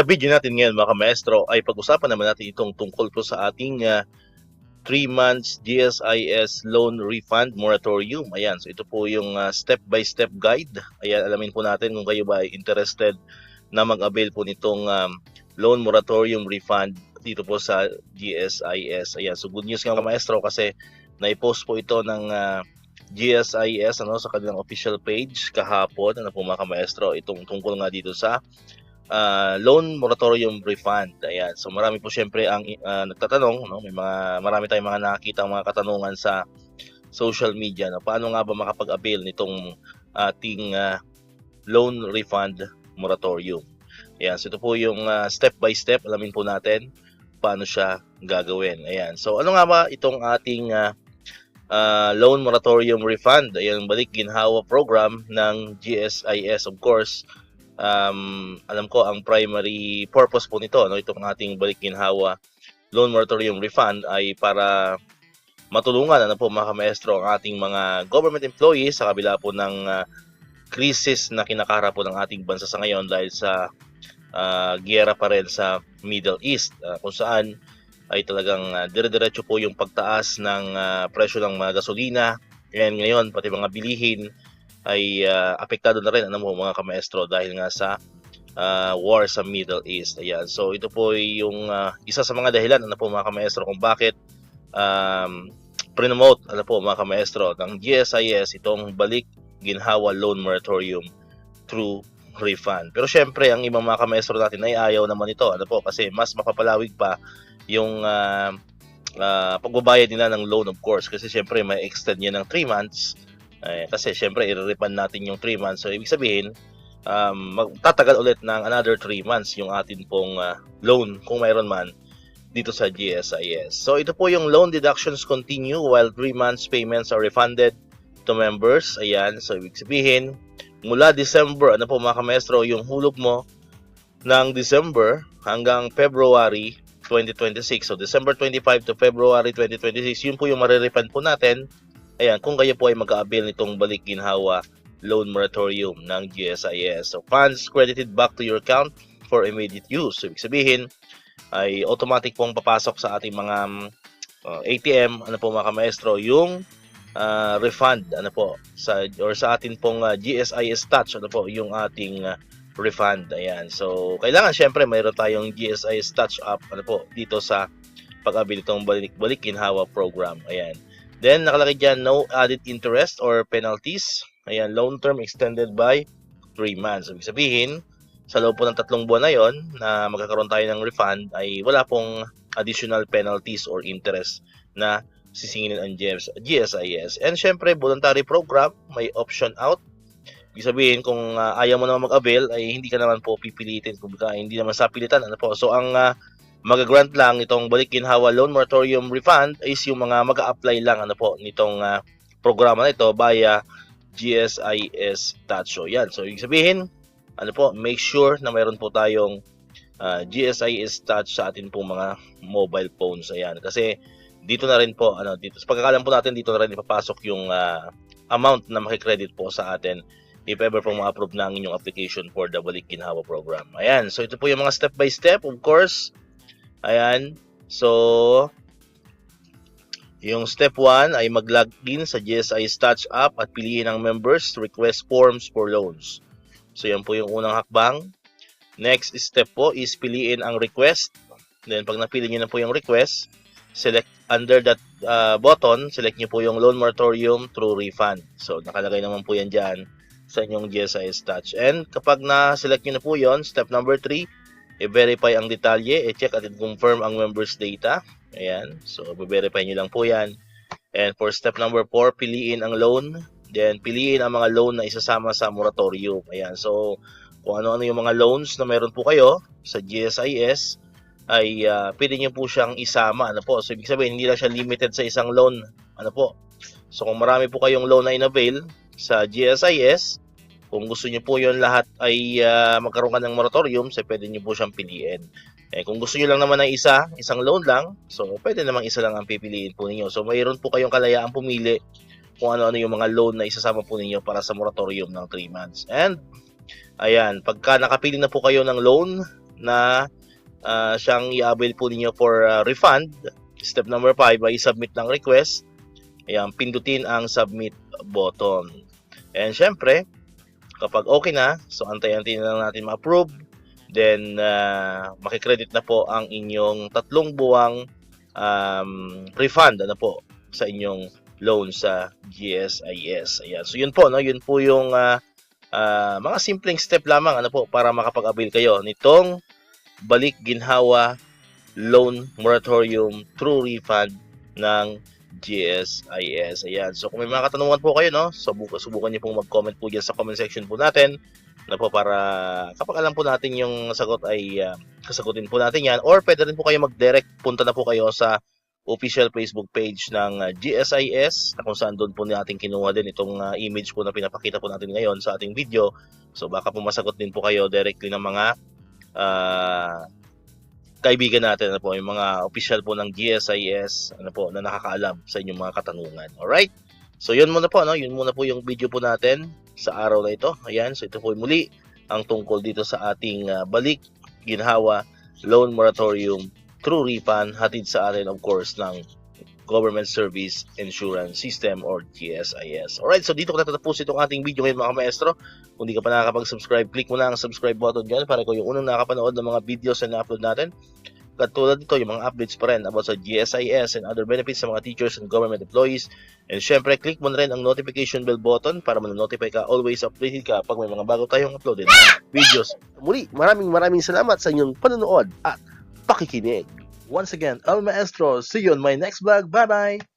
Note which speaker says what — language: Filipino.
Speaker 1: Sa video natin ngayon mga maestro ay pag-usapan naman natin itong tungkol po sa ating 3 months GSIS loan refund moratorium. Ayan, so ito po yung step-by-step guide. Ayan, alamin po natin kung kayo ba ay interested na mag-avail po nitong loan moratorium refund dito po sa GSIS. Ayan, so good news nga mga maestro kasi na-post po ito ng GSIS sa kanilang official page kahapon. Ano po mga maestro, itong tungkol nga dito sa loan moratorium refund. Ayan. So marami po syempre ang nagtatanong, no? Marami tayong mga nakikita mga katanungan sa social media na paano nga ba makapag-avail nitong ating loan refund moratorium. Ayan. So ito po yung step by step, alamin po natin paano siya gagawin. Ayan. So ano nga ba itong ating loan moratorium refund? Ayan, balik ginhawa program ng GSIS, of course. Alam ko ang primary purpose po nito, itong ating balik ginhawa loan moratorium refund ay para matulungan po mga maestro ang ating mga government employees sa kabila po ng krisis na kinakaharap po ng ating bansa sa ngayon dahil sa giyera pa rin sa Middle East, kung saan ay talagang dire-diretso po yung pagtaas ng presyo ng mga gasolina, and ngayon pati mga bilihin ay apektado na rin mga kamaestro dahil nga sa war sa Middle East. Ayan. So ito po yung isa sa mga dahilan po mga kamaestro kung bakit promote mga kamaestro ng GSIS itong balik ginhawa loan moratorium through refund. Pero syempre ang ibang mga kamaestro natin ay ayaw naman ito kasi mas mapapalawig pa yung pagbabayad nila ng loan, of course, kasi syempre may extend yan ng 3 months. Kasi syempre i-refund natin yung 3 months. So ibig sabihin magtatagal ulit ng another 3 months yung atin pong loan kung mayroon man dito sa GSIS. So ito po yung loan deductions continue while 3 months payments are refunded to members. Ayan, so ibig sabihin mula December, mga kamaestro, yung hulog mo ng December hanggang February 2026. So December 25 to February 2026, yun po yung marirefund po natin. Ayan, kung kayo po ay mag-a-avail nitong balik ginhawa loan moratorium ng GSIS. So funds credited back to your account for immediate use. So ibig sabihin ay automatic pong papasok sa ating mga ATM, mga kamaestro, yung refund sa atin pong GSIS Touch, yung ating refund. Ayan. So kailangan syempre mayroon tayong GSIS Touch app dito sa pag-avail nitong balik ginhawa program. Ayan. Then, nakalagay dyan, no added interest or penalties. Ayan, loan term extended by 3 months. Ibig sabihin, sa loob po ng 3 buwan na yon na magkakaroon tayo ng refund, ay wala pong additional penalties or interest na sisingilin ang GSIS. And syempre, voluntary program, may option out. Ibig sabihin, kung ayaw mo naman mag-avail, ay hindi ka naman po pipilitin. Kung hindi naman sa pilitan. So, ang mag-grant lang itong balik ginhawa loan moratorium refund is yung mga mag-a-apply lang nitong programa na ito via GSIS Touch. So yan, so ibig sabihin make sure na mayroon po tayong GSIS Touch sa atin pong mga mobile phones. Ayan, kasi dito na rin po dito sa pagkakalam po natin, dito na rin ipapasok yung amount na makikredit po sa atin if ever pong ma-approve na ang inyong application for the balik ginhawa program. Ayan, so ito po yung mga step by step, of course. Ayan, so yung step 1 ay mag-login sa GSIS Touch app at piliin ang members to request forms for loans. So yan po yung unang hakbang. Next step po is piliin ang request. Then pag napili nyo na po yung request, select under that button, select nyo po yung loan moratorium through refund. So nakalagay naman po yan dyan sa inyong GSIS Touch. And kapag na-select nyo na po yon, step number 3, i-verify ang detalye, i-check at i-confirm ang members data. Ayan, so i-verify nyo lang po yan. And for step number 4, piliin ang loan. Then piliin ang mga loan na isasama sa moratorium. Ayan, so kung ano-ano yung mga loans na meron po kayo sa GSIS ay pwede nyo po siyang isama. So ibig sabihin hindi lang siya limited sa isang loan. So kung marami po kayong loan na in-avail sa GSIS, kung gusto niyo po yon lahat ay magkaroon ka ng moratorium, so pwede niyo po siyang piliin. Kung gusto niyo lang naman ng isang loan lang, so pwede namang isa lang ang pipiliin po ninyo. So mayroon po kayong kalayaan pumili kung ano-ano yung mga loan na isasama po ninyo para sa moratorium ng 3 months. And ayan, pagka nakapili na po kayo ng loan, na siyang i-avail po ninyo for refund. Step number 5 ay submit ng request. Ayan, pindutin ang submit button. And syempre, kapag okay na, so antayin na lang natin ma-approve. Then, makikredit na po ang inyong 3 buwang refund po sa inyong loan sa GSIS. Ayan. So, yun po, no? Yun po yung mga simpleng step lamang po para makapag-avail kayo nitong balik ginhawa loan moratorium through refund ng GSIS. Ayan. So kung may mga katanungan po kayo, no, so subukan niyo pong mag-comment po diyan sa comment section po natin po para kapag alam po natin yung sagot ay kasagutin po natin yan, or pwede rin po kayo mag-direct, punta na po kayo sa official Facebook page ng GSIS na kung saan doon po natin kinuha din itong image po na pinapakita po natin ngayon sa ating video. So baka po masagot din po kayo directly ng mga kaibigan natin po, yung mga official po ng GSIS po na nakakaalam sa inyong mga katanungan. Alright? So yun muna po, no? Yun muna po yung video po natin sa araw na ito. Ayan, so ito po muli ang tungkol dito sa ating balik ginhawa loan moratorium through refund, hatid sa atin of course ng Government Service Insurance System or GSIS. Alright, so dito ko natatapos itong ating video ngayon mga maestro. Kung di ka pa nakakapag-subscribe, click mo na ang subscribe button dyan para ko yung unang nakapanood ng mga videos na na-upload natin. Katulad nito, yung mga updates pa rin about sa GSIS and other benefits sa mga teachers and government employees. And syempre, click mo na rin ang notification bell button para ma-notify ka, always updated ka pag may mga bago tayong uploaded na videos. Muli, maraming salamat sa inyong panonood at pakikinig. Once again, El Maestro. See you on my next vlog. Bye-bye!